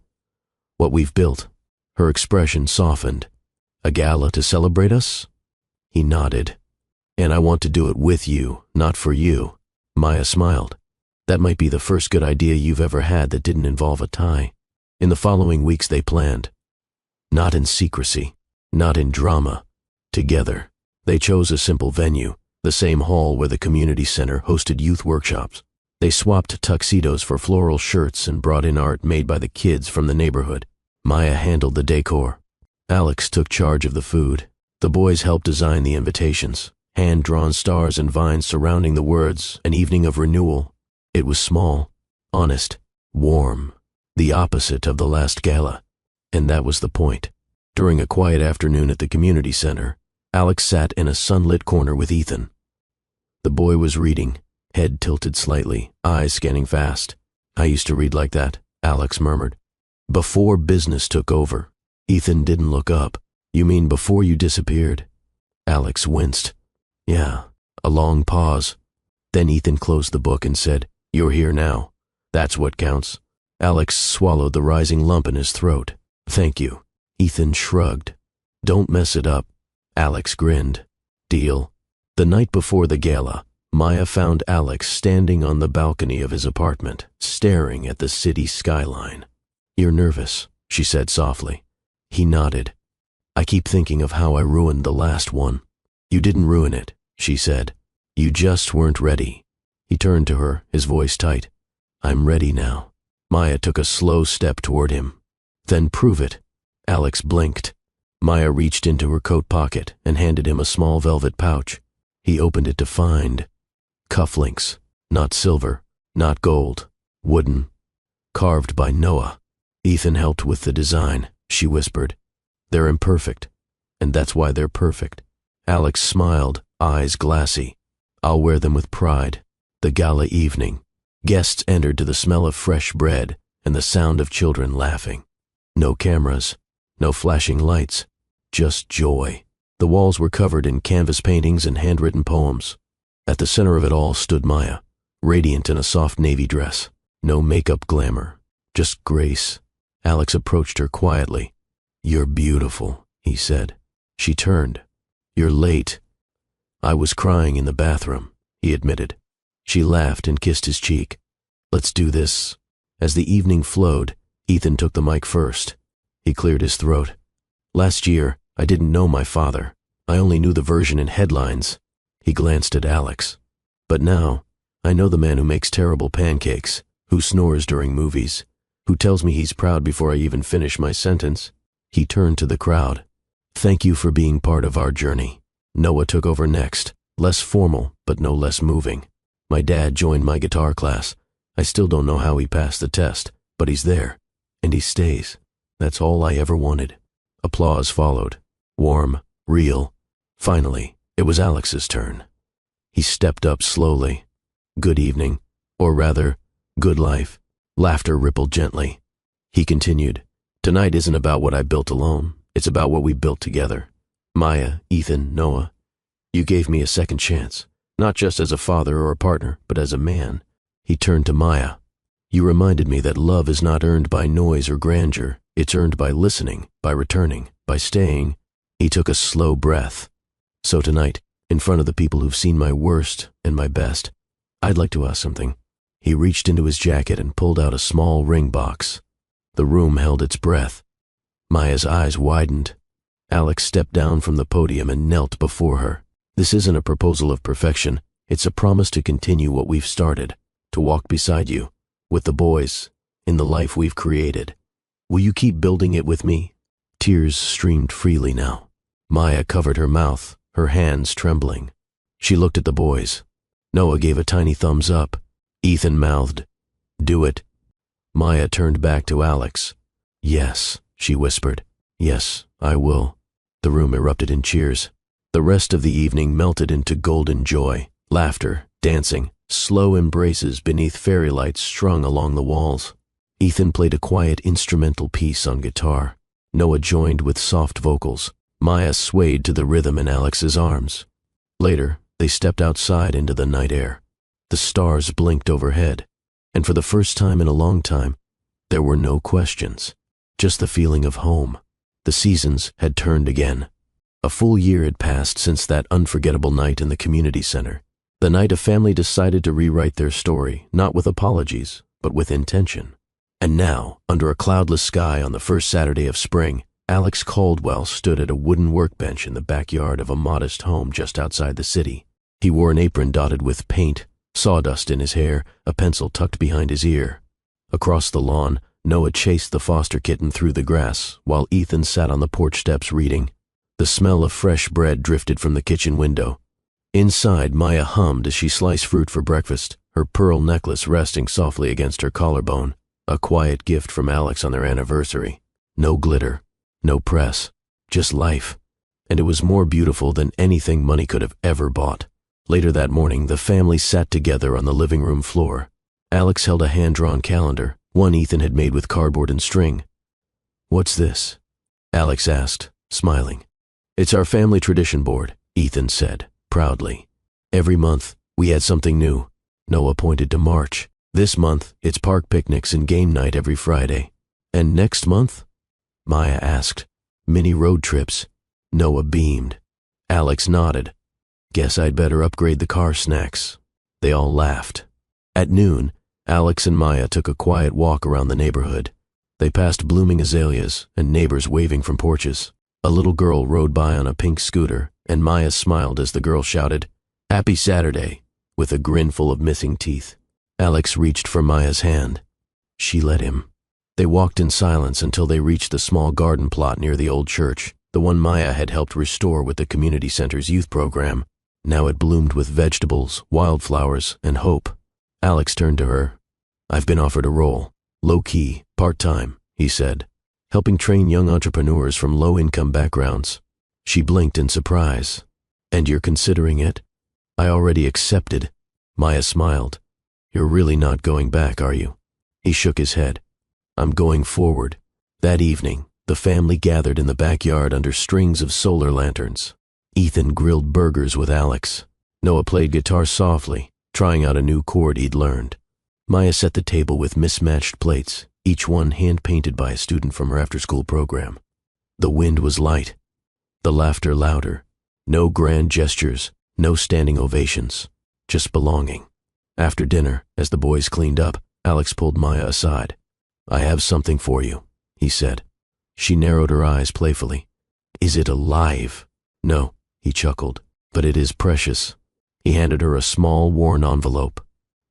what we've built." Her expression softened. "A gala to celebrate us?" He nodded. "And I want to do it with you, not for you." Maya smiled. "That might be the first good idea you've ever had that didn't involve a tie." In the following weeks they planned. Not in secrecy, not in drama. Together. They chose a simple venue, the same hall where the community center hosted youth workshops. They swapped tuxedos for floral shirts and brought in art made by the kids from the neighborhood. Maya handled the decor. Alex took charge of the food. The boys helped design the invitations, hand-drawn stars and vines surrounding the words, "An evening of renewal." It was small, honest, warm, the opposite of the last gala. And that was the point. During a quiet afternoon at the community center, Alex sat in a sunlit corner with Ethan. The boy was reading, head tilted slightly, eyes scanning fast. "I used to read like that," Alex murmured. "Before business took over." Ethan didn't look up. "You mean before you disappeared?" Alex winced. "Yeah." A long pause. Then Ethan closed the book and said, "You're here now. That's what counts." Alex swallowed the rising lump in his throat. "Thank you." Ethan shrugged. "Don't mess it up." Alex grinned. "Deal." The night before the gala, Maya found Alex standing on the balcony of his apartment, staring at the city skyline. "You're nervous," she said softly. He nodded. "I keep thinking of how I ruined the last one." "You didn't ruin it," she said. "You just weren't ready." He turned to her, his voice tight. "I'm ready now." Maya took a slow step toward him. "Then prove it." Alex blinked. Maya reached into her coat pocket and handed him a small velvet pouch. He opened it to find cufflinks, not silver, not gold, wooden, carved by Noah. "Ethan helped with the design," she whispered. "They're imperfect, and that's why they're perfect." Alex smiled, eyes glassy. "I'll wear them with pride." The gala evening. Guests entered to the smell of fresh bread and the sound of children laughing. No cameras, no flashing lights, just joy. The walls were covered in canvas paintings and handwritten poems. At the center of it all stood Maya, radiant in a soft navy dress. No makeup glamour, just grace. Alex approached her quietly. "You're beautiful," he said. She turned. "You're late." "I was crying in the bathroom," he admitted. She laughed and kissed his cheek. "Let's do this." As the evening flowed, Ethan took the mic first. He cleared his throat. "Last year, I didn't know my father. I only knew the version in headlines." He glanced at Alex. "But now, I know the man who makes terrible pancakes, who snores during movies, who tells me he's proud before I even finish my sentence." He turned to the crowd. "Thank you for being part of our journey." Noah took over next, less formal, but no less moving. "My dad joined my guitar class. I still don't know how he passed the test, but he's there, and he stays. That's all I ever wanted." Applause followed. Warm, real. Finally, it was Alex's turn. He stepped up slowly. "Good evening," or rather, "good life." Laughter rippled gently. He continued, "Tonight isn't about what I built alone. It's about what we built together. Maya, Ethan, Noah. You gave me a second chance, not just as a father or a partner, but as a man. He turned to Maya. You reminded me that love is not earned by noise or grandeur. It's earned by listening, by returning, by staying. He took a slow breath. So tonight, in front of the people who've seen my worst and my best, I'd like to ask something. He reached into his jacket and pulled out a small ring box. The room held its breath. Maya's eyes widened. Alex stepped down from the podium and knelt before her. This isn't a proposal of perfection. It's a promise to continue what we've started, to walk beside you, with the boys, in the life we've created. Will you keep building it with me? Tears streamed freely now. Maya covered her mouth, her hands trembling. She looked at the boys. Noah gave a tiny thumbs up. Ethan mouthed, "Do it." Maya turned back to Alex. "Yes," she whispered. "Yes, I will." The room erupted in cheers. The rest of the evening melted into golden joy, laughter, dancing, slow embraces beneath fairy lights strung along the walls. Ethan played a quiet instrumental piece on guitar. Noah joined with soft vocals. Maya swayed to the rhythm in Alex's arms. Later, they stepped outside into the night air. The stars blinked overhead, and for the first time in a long time, there were no questions, just the feeling of home. The seasons had turned again. A full year had passed since that unforgettable night in the community center. The night a family decided to rewrite their story, not with apologies, but with intention. And now, under a cloudless sky on the first Saturday of spring, Alex Caldwell stood at a wooden workbench in the backyard of a modest home just outside the city. He wore an apron dotted with paint, sawdust in his hair, a pencil tucked behind his ear. Across the lawn, Noah chased the foster kitten through the grass, while Ethan sat on the porch steps reading. The smell of fresh bread drifted from the kitchen window. Inside, Maya hummed as she sliced fruit for breakfast, her pearl necklace resting softly against her collarbone, a quiet gift from Alex on their anniversary. No glitter, no press, just life. And it was more beautiful than anything money could have ever bought. Later that morning, the family sat together on the living room floor. Alex held a hand-drawn calendar, one Ethan had made with cardboard and string. "What's this?" Alex asked, smiling. "It's our family tradition board," Ethan said, proudly. "Every month, we add something new." Noah pointed to March. "This month, it's park picnics and game night every Friday." "And next month?" Maya asked. "Mini road trips." Noah beamed. Alex nodded. "Guess I'd better upgrade the car snacks." They all laughed. At noon, Alex and Maya took a quiet walk around the neighborhood. They passed blooming azaleas and neighbors waving from porches. A little girl rode by on a pink scooter, and Maya smiled as the girl shouted, "Happy Saturday," with a grin full of missing teeth. Alex reached for Maya's hand. She let him. They walked in silence until they reached the small garden plot near the old church, the one Maya had helped restore with the community center's youth program. Now it bloomed with vegetables, wildflowers, and hope. Alex turned to her. "I've been offered a role, low-key, part-time," he said, "helping train young entrepreneurs from low-income backgrounds." She blinked in surprise. "And you're considering it?" "I already accepted." Maya smiled. "You're really not going back, are you?" He shook his head. "I'm going forward." That evening, the family gathered in the backyard under strings of solar lanterns. Ethan grilled burgers with Alex. Noah played guitar softly, trying out a new chord he'd learned. Maya set the table with mismatched plates, each one hand-painted by a student from her after-school program. The wind was light, the laughter louder. No grand gestures, no standing ovations, just belonging. After dinner, as the boys cleaned up, Alex pulled Maya aside. "I have something for you," he said. She narrowed her eyes playfully. "Is it alive?" "No," he chuckled, "but it is precious." He handed her a small, worn envelope.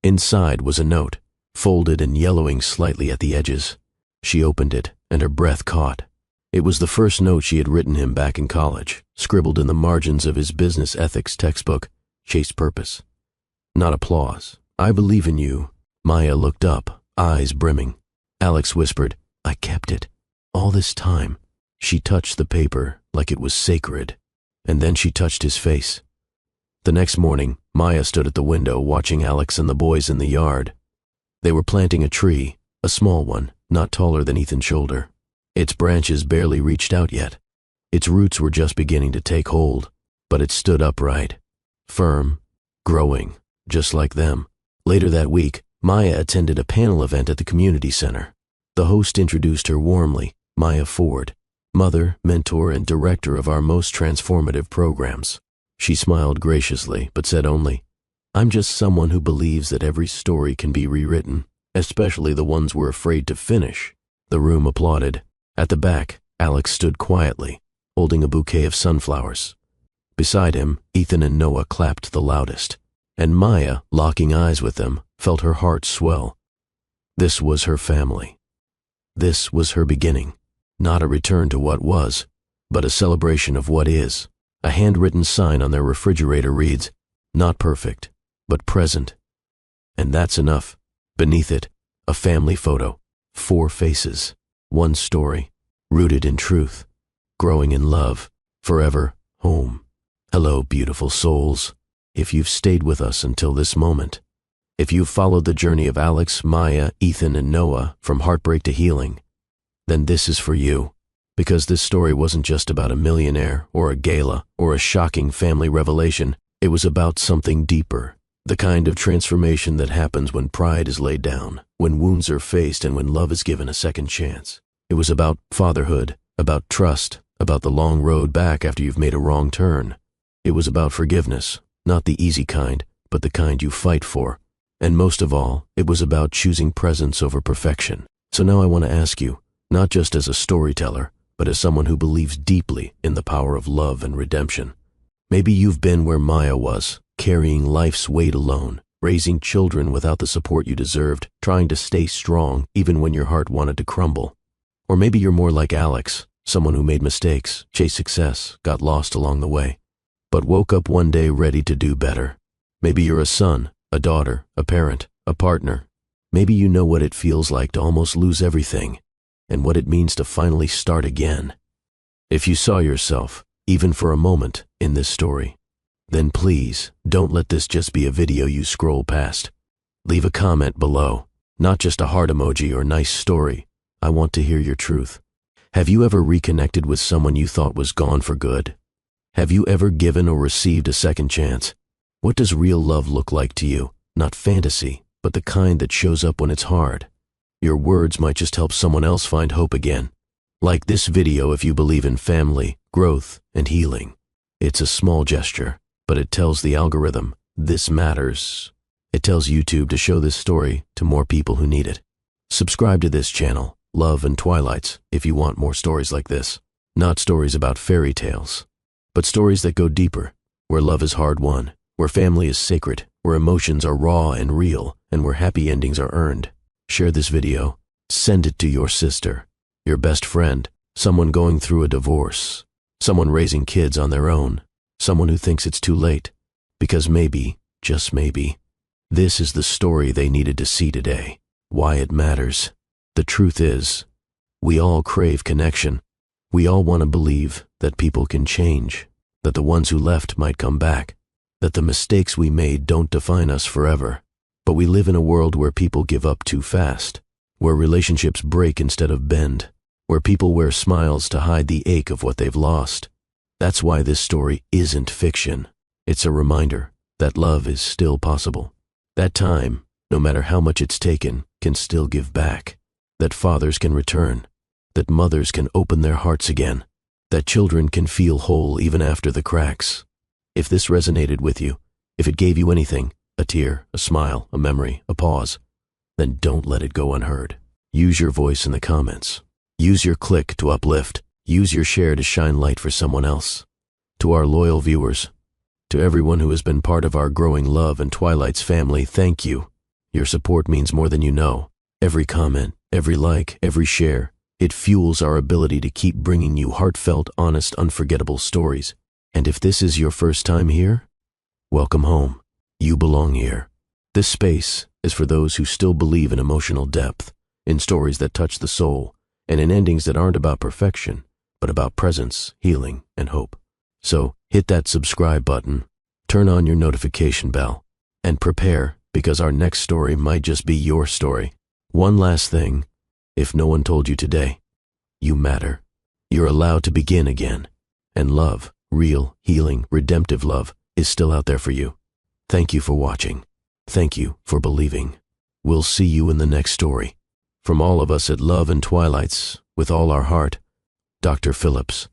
Inside was a note, folded and yellowing slightly at the edges. She opened it, and her breath caught. It was the first note she had written him back in college, scribbled in the margins of his business ethics textbook, "Chase Purpose." Not applause. "I believe in you." Maya looked up, eyes brimming. Alex whispered, "I kept it. All this time." She touched the paper like it was sacred, and then she touched his face. The next morning, Maya stood at the window watching Alex and the boys in the yard. They were planting a tree, a small one, not taller than Ethan's shoulder. Its branches barely reached out yet. Its roots were just beginning to take hold. but it stood upright, firm, growing, just like them. Later that week, Maya attended a panel event at the community center. The host introduced her warmly, Maya Ford, mother, mentor, and director of our most transformative programs. She smiled graciously, but said only, "I'm just someone who believes that every story can be rewritten, especially the ones we're afraid to finish." The room applauded. At the back, Alex stood quietly, holding a bouquet of sunflowers. Beside him, Ethan and Noah clapped the loudest, and Maya, locking eyes with them, felt her heart swell. This was her family. This was her beginning, not a return to what was, but a celebration of what is. A handwritten sign on their refrigerator reads, "Not perfect, but present." And that's enough. Beneath it, a family photo, 4 faces, 1 story, rooted in truth, growing in love, forever home. Hello, beautiful souls. If you've stayed with us until this moment, if you've followed the journey of Alex, Maya, Ethan, and Noah from heartbreak to healing, then this is for you. Because this story wasn't just about a millionaire or a gala or a shocking family revelation. It was about something deeper, the kind of transformation that happens when pride is laid down, when wounds are faced, and when love is given a second chance. It was about fatherhood, about trust, about the long road back after you've made a wrong turn. It was about forgiveness, not the easy kind, but the kind you fight for. And most of all, it was about choosing presence over perfection. So now I want to ask you, not just as a storyteller, but as someone who believes deeply in the power of love and redemption. Maybe you've been where Maya was, carrying life's weight alone, raising children without the support you deserved, trying to stay strong even when your heart wanted to crumble. Or maybe you're more like Alex, someone who made mistakes, chased success, got lost along the way, but woke up one day ready to do better. Maybe you're a son, a daughter, a parent, a partner. Maybe you know what it feels like to almost lose everything, and what it means to finally start again. If you saw yourself, even for a moment, in this story, then please don't let this just be a video you scroll past. Leave a comment below, not just a heart emoji or nice story. I want to hear your truth. Have you ever reconnected with someone you thought was gone for good? Have you ever given or received a second chance? What does real love look like to you? Not fantasy, but the kind that shows up when it's hard. Your words might just help someone else find hope again. Like this video if you believe in family, growth, and healing. It's a small gesture, but it tells the algorithm, this matters. It tells YouTube to show this story to more people who need it. Subscribe to this channel, Love and Twilights, if you want more stories like this. Not stories about fairy tales, but stories that go deeper, where love is hard-won, where family is sacred, where emotions are raw and real, and where happy endings are earned. Share this video. Send it to your sister, your best friend, someone going through a divorce, someone raising kids on their own, someone who thinks it's too late. Because maybe, just maybe, this is the story they needed to see today. Why it matters. The truth is, we all crave connection. We all want to believe that people can change, that the ones who left might come back, that the mistakes we made don't define us forever. But we live in a world where people give up too fast, where relationships break instead of bend, where people wear smiles to hide the ache of what they've lost. That's why this story isn't fiction. It's a reminder that love is still possible. That time, no matter how much it's taken, can still give back. That fathers can return. That mothers can open their hearts again. That children can feel whole even after the cracks. If this resonated with you, if it gave you anything, a tear, a smile, a memory, a pause, then don't let it go unheard. Use your voice in the comments. Use your click to uplift. Use your share to shine light for someone else. To our loyal viewers, to everyone who has been part of our growing Love and Twilight's family, thank you. Your support means more than you know. Every comment, every like, every share, it fuels our ability to keep bringing you heartfelt, honest, unforgettable stories. And if this is your first time here, welcome home. You belong here. This space is for those who still believe in emotional depth, in stories that touch the soul, and in endings that aren't about perfection, but about presence, healing, and hope. So hit that subscribe button, turn on your notification bell, and prepare, because our next story might just be your story. One last thing, if no one told you today, you matter. You're allowed to begin again, and love real, healing, redemptive love is still out there for you. Thank you for watching. Thank you for believing. We'll see you in the next story. From all of us at Love and Twilights, with all our heart, Dr. Phillips.